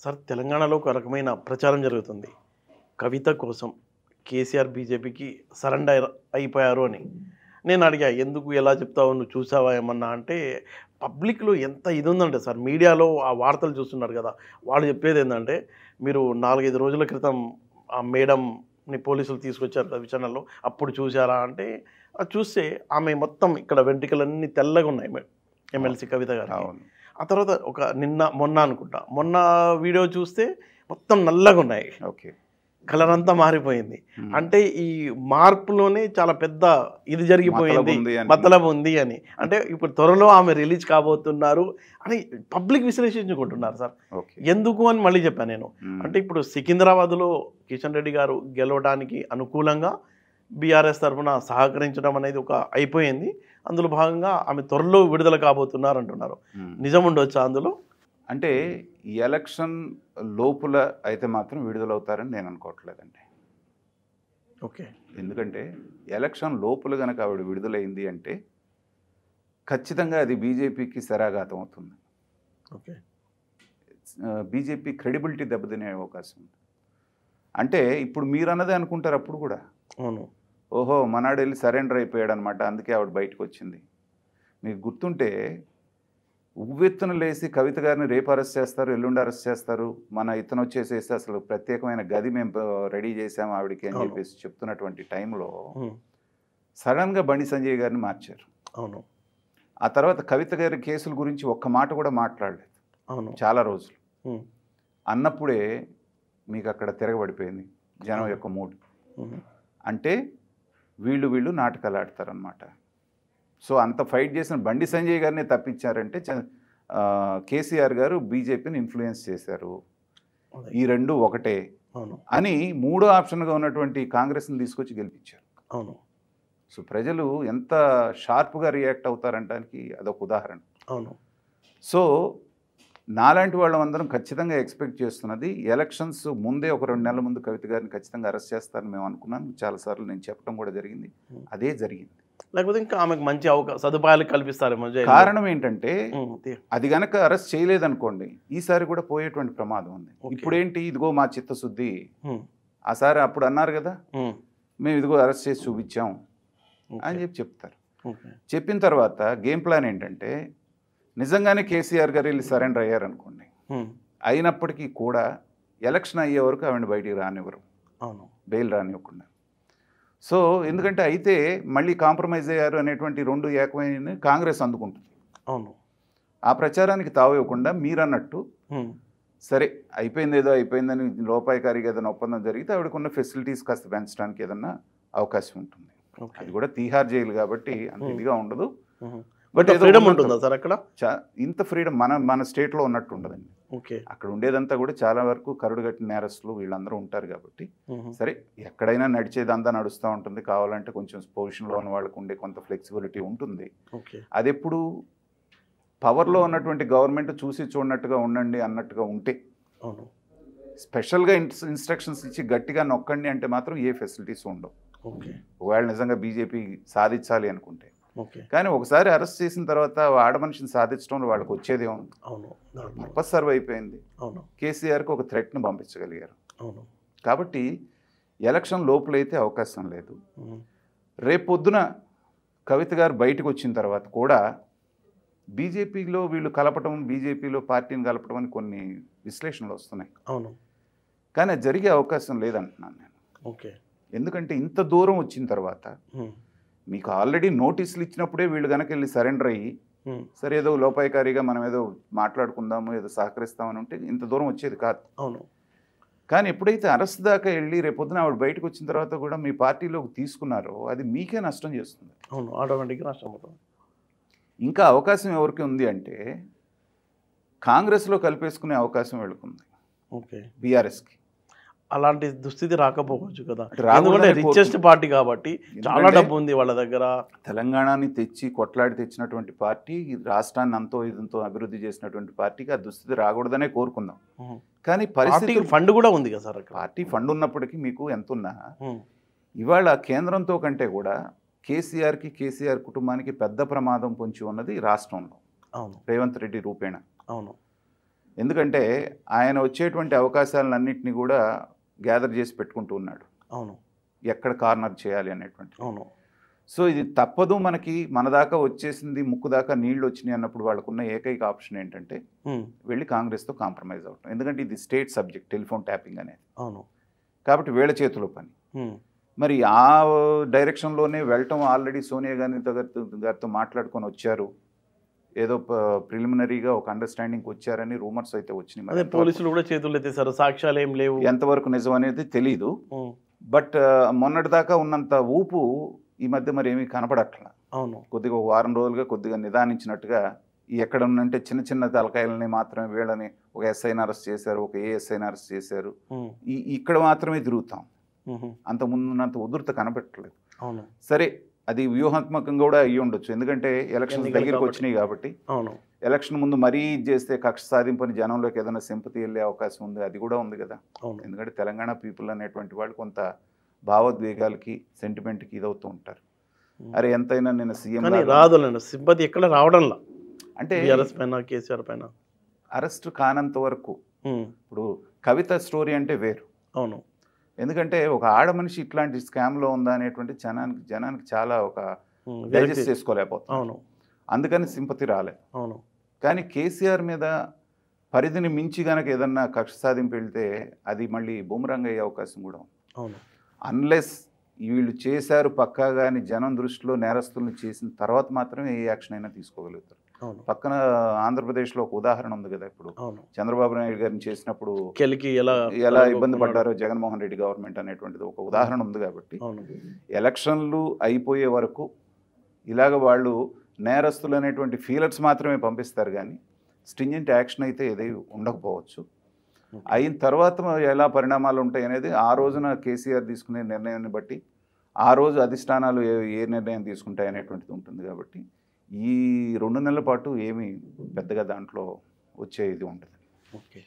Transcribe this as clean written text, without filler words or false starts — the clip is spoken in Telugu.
సార్ తెలంగాణలో ఒక రకమైన ప్రచారం జరుగుతుంది. కవిత కోసం కేసీఆర్ బీజేపీకి సరెండర్ అయిపోయారు అని. నేను అడిగా, ఎందుకు ఎలా చెప్తావు, నువ్వు చూసావా ఏమన్నా అంటే, పబ్లిక్‌లో ఎంత ఇది ఉందంటే సార్, మీడియాలో ఆ వార్తలు చూస్తున్నారు కదా! వాళ్ళు చెప్పేది ఏందంటే, మీరు 4, 5 రోజుల క్రితం ఆ మేడంని పోలీసులు తీసుకొచ్చారు కదా విచారణలో, అప్పుడు చూసారా అంటే, అది చూస్తే ఆమె మొత్తం ఇక్కడ వెంట్రుకలన్నీ తెల్లగా ఉన్నాయి ఎమ్మెల్సీ కవిత గారికి. అవును. ఆ తర్వాత ఒక మొన్న అనుకుంటా, మొన్న వీడియో చూస్తే మొత్తం నల్లగా ఉన్నాయి. ఓకే. కలర్ అంతా మారిపోయింది. అంటే ఈ మార్పులోనే చాలా పెద్ద ఇది జరిగిపోయింది, మతలబు ఉంది అని. అంటే ఇప్పుడు త్వరలో ఆమె రిలీజ్ కాబోతున్నారు అని పబ్లిక్ విశ్లేషించుకుంటున్నారు సార్. ఎందుకు అని మళ్ళీ చెప్పాను నేను. అంటే ఇప్పుడు సికింద్రాబాద్లో కిషన్ రెడ్డి గారు గెలవడానికి అనుకూలంగా బీఆర్ఎస్ తరఫున సహకరించడం అనేది ఒక అయిపోయింది. అందులో భాగంగా ఆమె త్వరలో విడుదల కాబోతున్నారు అంటున్నారు. నిజం ఉండొచ్చా అందులో? అంటే ఎలక్షన్ లోపల అయితే మాత్రం విడుదలవుతారని నేను అనుకోవట్లేదండి. ఓకే. ఎందుకంటే ఎలక్షన్ లోపల కనుక ఆవిడ విడుదలైంది అంటే ఖచ్చితంగా అది బీజేపీకి శరాఘాతం అవుతుంది. ఓకే. బీజేపీ క్రెడిబిలిటీ దెబ్బతినే అవకాశం ఉంది. అంటే ఇప్పుడు మీరు అన్నదే అనుకుంటారు అప్పుడు కూడా. అవును. ఓహో, మనాడు వెళ్ళి సరెండర్ అయిపోయాడు అనమాట, అందుకే ఆవిడ బయటకు వచ్చింది. మీకు గుర్తుంటే ఉవ్వెత్తున లేసి కవిత గారిని రేపు అరెస్ట్ చేస్తారు, ఎల్లుండి అరెస్ట్ చేస్తారు, మన ఇతను వచ్చేసేసి అసలు ప్రత్యేకమైన గది మేము రెడీ చేసాము ఆవిడకి అని చెప్పేసి చెప్తున్నటువంటి టైంలో సడన్గా బండి సంజయ్ గారిని మార్చారు. అవును. ఆ తర్వాత కవిత గారి కేసుల గురించి ఒక్క మాట కూడా మాట్లాడలేదు. అవును. చాలా రోజులు అన్నప్పుడే మీకు అక్కడ తిరగబడిపోయింది జనం యొక్క మూడ్. అంటే వీళ్ళు నాటకాలు ఆడతారనమాట. సో అంత ఫైట్ చేసిన బండి సంజయ్ గారిని తప్పించారంటే కేసీఆర్ గారు బీజేపీని ఇన్ఫ్లుయెన్స్ చేశారు, ఈ రెండు ఒకటే అని మూడో ఆప్షన్గా ఉన్నటువంటి కాంగ్రెస్ని తీసుకొచ్చి గెలిపించారు. అవును. సో ప్రజలు ఎంత షార్ప్గా రియాక్ట్ అవుతారంటానికి అదొక ఉదాహరణ. అవును. సో నాలాంటి వాళ్ళందరం ఖచ్చితంగా ఎక్స్పెక్ట్ చేస్తున్నది ఎలక్షన్స్ ముందే ఒక 2 నెలల ముందు కవిత గారిని ఖచ్చితంగా అరెస్ట్ చేస్తారని మేము అనుకున్నాం. చాలాసార్లు నేను చెప్పడం కూడా జరిగింది. అదే జరిగింది. లేకపోతే ఇంకా ఆమెకు మంచి సదుపాయాలు కల్పిస్తారేమో. కారణం ఏంటంటే అది గనక అరెస్ట్ చేయలేదనుకోండి ఈసారి కూడా పోయేటువంటి ప్రమాదం ఉంది. ఇప్పుడేంటి, ఇదిగో మా చిత్తశుద్ధి, ఆ సారి అప్పుడు అన్నారు కదా మేము ఇదిగో అరెస్ట్ చేసి చూపించాం అని చెప్తారు. చెప్పిన తర్వాత గేమ్ ప్లాన్ ఏంటంటే నిజంగానే కేసీఆర్ గారు వెళ్ళి సరెండర్ అయ్యారనుకోండి, అయినప్పటికీ కూడా ఎలక్షన్ అయ్యే వరకు ఆవిడ బయటికి రానివ్వరు, బెయిల్ రానివ్వకుండా. సో ఎందుకంటే అయితే మళ్ళీ కాంప్రమైజ్ అయ్యారు అనేటువంటి 2 ఏకమైన కాంగ్రెస్ అందుకుంటుంది. అవును. ఆ ప్రచారానికి తావివ్వకుండా మీరు అన్నట్టు సరే అయిపోయింది, ఏదో అయిపోయిందని లోపాయకారిగా ఏదైనా ఒప్పందం జరిగితే ఆవిడకున్న ఫెసిలిటీస్ కాస్త పెంచడానికి ఏదన్నా అవకాశం ఉంటుంది. అది కూడా తీహార్ జైలు కాబట్టి అంత ఇదిగా ఉండదు. బట్ ఫ్రీడమ్ ఉంటుందా సార్ అక్కడ? ఇంత ఫ్రీడమ్ మన స్టేట్లో ఉన్నట్టు ఉండదండి. అక్కడ ఉండేదంతా కూడా చాలా వరకు కరుడుగట్టిన నేరస్తులు వీళ్ళందరూ ఉంటారు కాబట్టి సరే ఎక్కడైనా నడిచేదంతా నడుస్తూ ఉంటుంది. కావాలంటే కొంచెం పొజిషన్లో ఉన్న వాళ్ళకు ఉండే కొంత ఫ్లెక్సిబిలిటీ ఉంటుంది. అది ఎప్పుడు పవర్లో ఉన్నటువంటి గవర్నమెంట్ చూసి చూడనట్టుగా ఉండండి అన్నట్టుగా ఉంటే, స్పెషల్గా ఇన్స్ట్రక్షన్స్ ఇచ్చి గట్టిగా నొక్కండి అంటే మాత్రం ఏ ఫెసిలిటీస్ ఉండవు. ఒకవేళ నిజంగా బీజేపీ సాధించాలి అనుకుంటే. కానీ ఒకసారి అరెస్ట్ చేసిన తర్వాత ఆడ మనిషిని సాధించడంలో వాళ్ళకి వచ్చేదే ఉంది. పర్పస్ సర్వ్ అయిపోయింది. కేసీఆర్కి ఒక థ్రెట్ను పంపించగలిగారు. కాబట్టి ఎలక్షన్ లోపలైతే అవకాశం లేదు. రేపొద్దున కవిత గారు బయటకు వచ్చిన తర్వాత కూడా బీజేపీలో వీళ్ళు కలపటం, బీజేపీలో పార్టీని కలపడం అని కొన్ని విశ్లేషణలు వస్తున్నాయి. కానీ అది జరిగే అవకాశం లేదంటున్నాను నేను. ఎందుకంటే ఇంత దూరం వచ్చిన తర్వాత మీకు ఆల్రెడీ నోటీసులు ఇచ్చినప్పుడే వీళ్ళు కనుక వెళ్ళి సరెండర్ అయ్యి సరే ఏదో లోపాయకారిగా మనం ఏదో మాట్లాడుకుందాము, ఏదో సహకరిస్తామని ఉంటే ఇంత దూరం వచ్చేది కాదు. కానీ ఎప్పుడైతే అరెస్ట్ దాకా వెళ్ళి రేపొద్దున ఆవిడ బయటకు వచ్చిన తర్వాత కూడా మీ పార్టీలోకి తీసుకున్నారో అది మీకే నష్టం చేస్తుంది. ఆటోమేటిక్గా నష్టం అవుతుంది. ఇంకా అవకాశం ఎవరికి ఉంది అంటే కాంగ్రెస్లో కలిపేసుకునే అవకాశం వెళ్ళుకుంది బీఆర్ఎస్కి. అలాంటి దుస్థితి రాకపోవచ్చు కదా, ఎందుకంటే రిచెస్ట్ పార్టీ కాబట్టి చాలా డబ్బు ఉంది వాళ్ళ దగ్గర. తెలంగాణని తెచ్చి కొట్లాడి తెచ్చినటువంటి పార్టీ, రాష్ట్రాన్ని అంతో ఇదంతో అభివృద్ధి చేసినటువంటి పార్టీకి ఆ దుస్థితి రాకూడదనే కోరుకుందాం. కానీ పరిస్థితి ఫండ్ కూడా ఉంది కదా సార్. పార్టీ ఫండ్ ఉన్నప్పటికీ మీకు ఎంత ఉన్నా ఇవాళ కేంద్రంతో కంటే కూడా కేసీఆర్కి, కేసీఆర్ కుటుంబానికి పెద్ద ప్రమాదం పొంచి ఉన్నది రాష్ట్రంలో రేవంత్ రెడ్డి రూపేణ. ఎందుకంటే ఆయన వచ్చేటువంటి అవకాశాలన్నింటినీ కూడా గ్యాదర్ చేసి పెట్టుకుంటూ ఉన్నాడు. అవును. ఎక్కడ కార్నర్ చేయాలి అనేటువంటి. అవును. సో ఇది తప్పదు, మనకి మన దాకా వచ్చేసింది, ముక్కు దాకా నీళ్లు వచ్చినాయి అన్నప్పుడు వాళ్ళకున్న ఏకైక ఆప్షన్ ఏంటంటే వెళ్ళి కాంగ్రెస్తో కాంప్రమైజ్ అవటం. ఎందుకంటే ఇది స్టేట్ సబ్జెక్ట్, టెలిఫోన్ ట్యాపింగ్ అనేది. అవును. కాబట్టి వీళ్ళ చేతిలో పని. మరి ఆ డైరెక్షన్లోనే వెళ్ళటం. ఆల్రెడీ సోనియా గాంధీ గారితో మాట్లాడుకొని వచ్చారు, ఏదో ప్రిలిమినరీగా ఒక అండర్స్టాండింగ్కి వచ్చారని రూమర్స్ అయితే వచ్చినాయి. పోలీసులు కూడా చేతులు ఎత్తేసారు, సాక్ష్యాలు ఏం లేవు. ఎంతవరకు నిజం అనేది తెలీదు. బట్ మొన్నటిదాకా ఉన్నంత ఊపు ఈ మధ్య మరి ఏమీ కనపడట్లా. అవును. కొద్దిగా ఒక వారం రోజులుగా కొద్దిగా నిదానించినట్టుగా ఎక్కడ ఉన్నంటే చిన్న చిన్న తలకాయలని మాత్రమే, వీళ్ళని ఒక ఎస్ఐని అరెస్ట్ చేశారు, ఒక ఏఎస్ఐని అరెస్ట్ చేశారు, ఇక్కడ మాత్రమే తిరుగుతాం. అంత ముందున్నంత ఉధృత కనపెట్టలేదు. అవును. సరే, అది వ్యూహాత్మకంగా కూడా అయ్యి ఉండొచ్చు, ఎందుకంటే ఎలక్షన్స్ దగ్గరికి వచ్చినాయి కాబట్టి. అవును. ఎలక్షన్ ముందు మరీ చేస్తే కక్ష సాధింపని జనంలోకి ఏదైనా సింపతి వెళ్ళే అవకాశం ఉంది, అది కూడా ఉంది కదా. ఎందుకంటే తెలంగాణ పీపుల్ అనేటువంటి వాళ్ళు కొంత భావోద్వేగాలకి, సెంటిమెంట్కి ఇదవుతూ ఉంటారు. అరే ఎంతైనా నేను సీఎం రాదులేండి, సింపతి ఎక్కడ రావడంలా. అంటే కేసీఆర్ పైన అరెస్ట్ కానంత వరకు. ఇప్పుడు కవిత స్టోరీ అంటే వేరు. అవును. ఎందుకంటే ఒక ఆడ మనిషి ఇట్లాంటి స్కామ్లో ఉందా అనేటువంటి జనానికి చాలా ఒక డైజెస్ట్ చేసుకోలేకపోతుంది. అవును. అందుకని సింపతి రాలేదు. అవును. కానీ కేసీఆర్ మీద పరిధిని మించి కనుక ఏదన్నా కక్ష సాధింపు వెళ్తే అది మళ్ళీ బూమరాంగ్ అయ్యే అవకాశం కూడా ఉంది. అవును. అన్లెస్ వీళ్ళు చేశారు పక్కాగా అని జనం దృష్టిలో నేరస్తులను చేసిన తర్వాత మాత్రమే ఏ యాక్షన్ అయినా తీసుకోగలుగుతారు. పక్కన ఆంధ్రప్రదేశ్లో ఒక ఉదాహరణ ఉంది కదా. ఇప్పుడు చంద్రబాబు నాయుడు గారిని చేసినప్పుడు ఎలా ఇబ్బంది పడ్డారో జగన్మోహన్ రెడ్డి గవర్నమెంట్ అనేటువంటిది ఒక ఉదాహరణ ఉంది. కాబట్టి ఎలక్షన్లు అయిపోయే వరకు ఇలాగ వాళ్ళు నేరస్తులు అనేటువంటి ఫీలర్స్ మాత్రమే పంపిస్తారు, కానీ స్ట్రింజెంట్ యాక్షన్ అయితే ఏది ఉండకపోవచ్చు. అయిన తర్వాత ఎలా పరిణామాలు ఉంటాయి అనేది ఆ రోజున కేసీఆర్ తీసుకునే నిర్ణయాన్ని బట్టి ఆ రోజు అధిష్టానాలు ఏ నిర్ణయం తీసుకుంటాయి అనేటువంటిది ఉంటుంది. కాబట్టి ఈ 2 నెలల పాటు ఏమీ పెద్దగా దాంట్లో వచ్చే ఇది ఉంటుంది. ఓకే.